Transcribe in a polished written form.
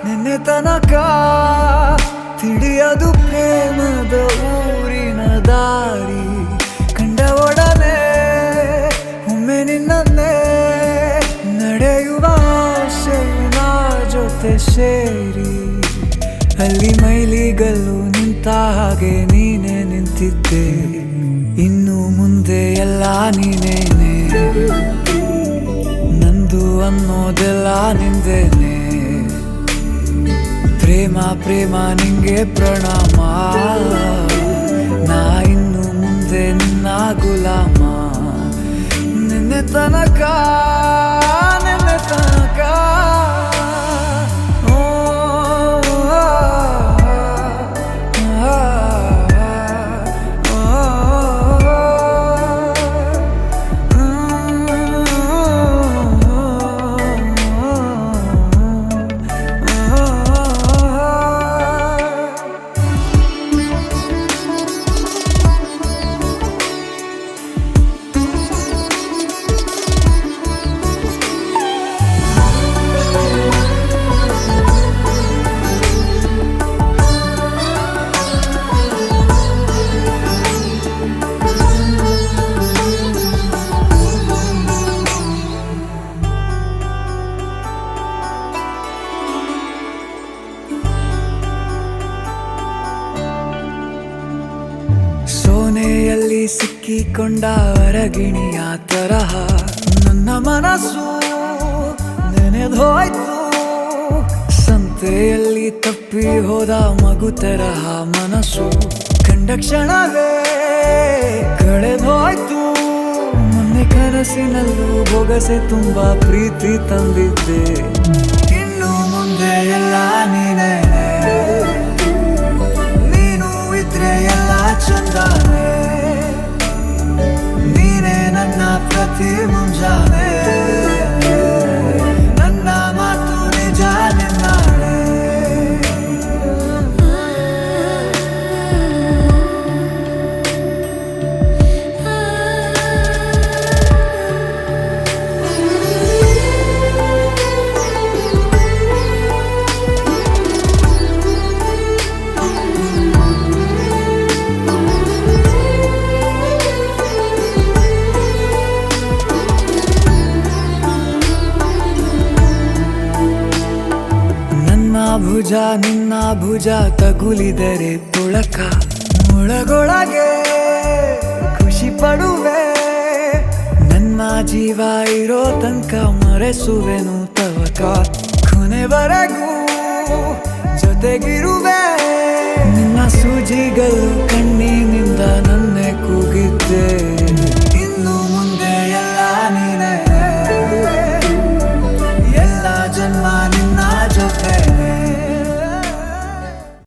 ನಿನ್ನೆ ತನಕ ತಿಳಿಯದು ಪ್ರೇಮದ ಊರಿನ ದಾರಿ. ಕಂಡ ಒಡನೆ ಒಮ್ಮೆ ನಿನ್ನೇ ನಡೆಯುವ ಆಸೆಯ ಜೊತೆ ಸೇರಿ, ಅಲ್ಲಿ ಮೈಲಿಗಲ್ಲು ನಿಂತ ಹಾಗೆ ನೀನೆ ನಿಂತಿದ್ದೆ. ಇನ್ನು ಮುಂದೆ ಎಲ್ಲ ನೀನೇನೆ, ನಂದು ಅನ್ನೋದೆಲ್ಲ ನಿಂದೇನೆ. ಪ್ರೇಮ ಪ್ರೇಮ ನಿಂಗೆ ಪ್ರಣಾಮ, ನಾ ಇನ್ನು ಮುಂದೆ ನಿನ್ನ ಗುಲಾಮ. ನಿನ್ನೆ ತನಕ ಸೋನೆಯಲ್ಲಿ ಸಿಕ್ಕಿಕೊಂಡ ಅರಗಿಣಿಯ ತರಹ ನನ್ನ ಮನಸ್ಸು ನೆನೆದೋಯ್ತು. ಸಂತೆಯಲ್ಲಿ ತಪ್ಪಿ ಹೋದ ಮಗು ತರಹ ಮನಸ್ಸು ಕಂಡ ಕ್ಷಣವೇ ಕಳೆದೋಯ್ತು. ಮೊನ್ನೆ ಕನಸಿನಲ್ಲೂ ಬೊಗಸೆ ತುಂಬಾ ಪ್ರೀತಿ ತಂದಿದ್ದೆ. ಇನ್ನು ಮುಂದೆ ಎಲ್ಲ ನೀನೇ, ನೀನು ಇದ್ರೆ ಎಲ್ಲ ಚಂದಾನೆ. ನೀನೇ ನನ್ನ ಪ್ರತಿ ಮುಂಜಾನೆ, ನನ್ನ ಮಾತು ನಿಜ ನಿನ್ನಾಳೆ. ಭುಜ ನಿನ್ನ ಭುಜ ತಗುಲಿದರೆ ತುಳಕ, ಒಳಗೊಳಗೆ ಖುಷಿ ಪಡುವೆ. ನನ್ನ ಜೀವ ಇರೋ ತನಕ ಮರೆಸುವೆನು ತವಕ, ಕೊನೆವರೆಗೂ ಜೊತೆಗಿರುವೆ. ನಿನ್ನ ಸೂಜಿಗಳು ಕಣ್ಣಿನಿಂದ ನನ್ನೆ ಕೂಗಿದ್ದೆ.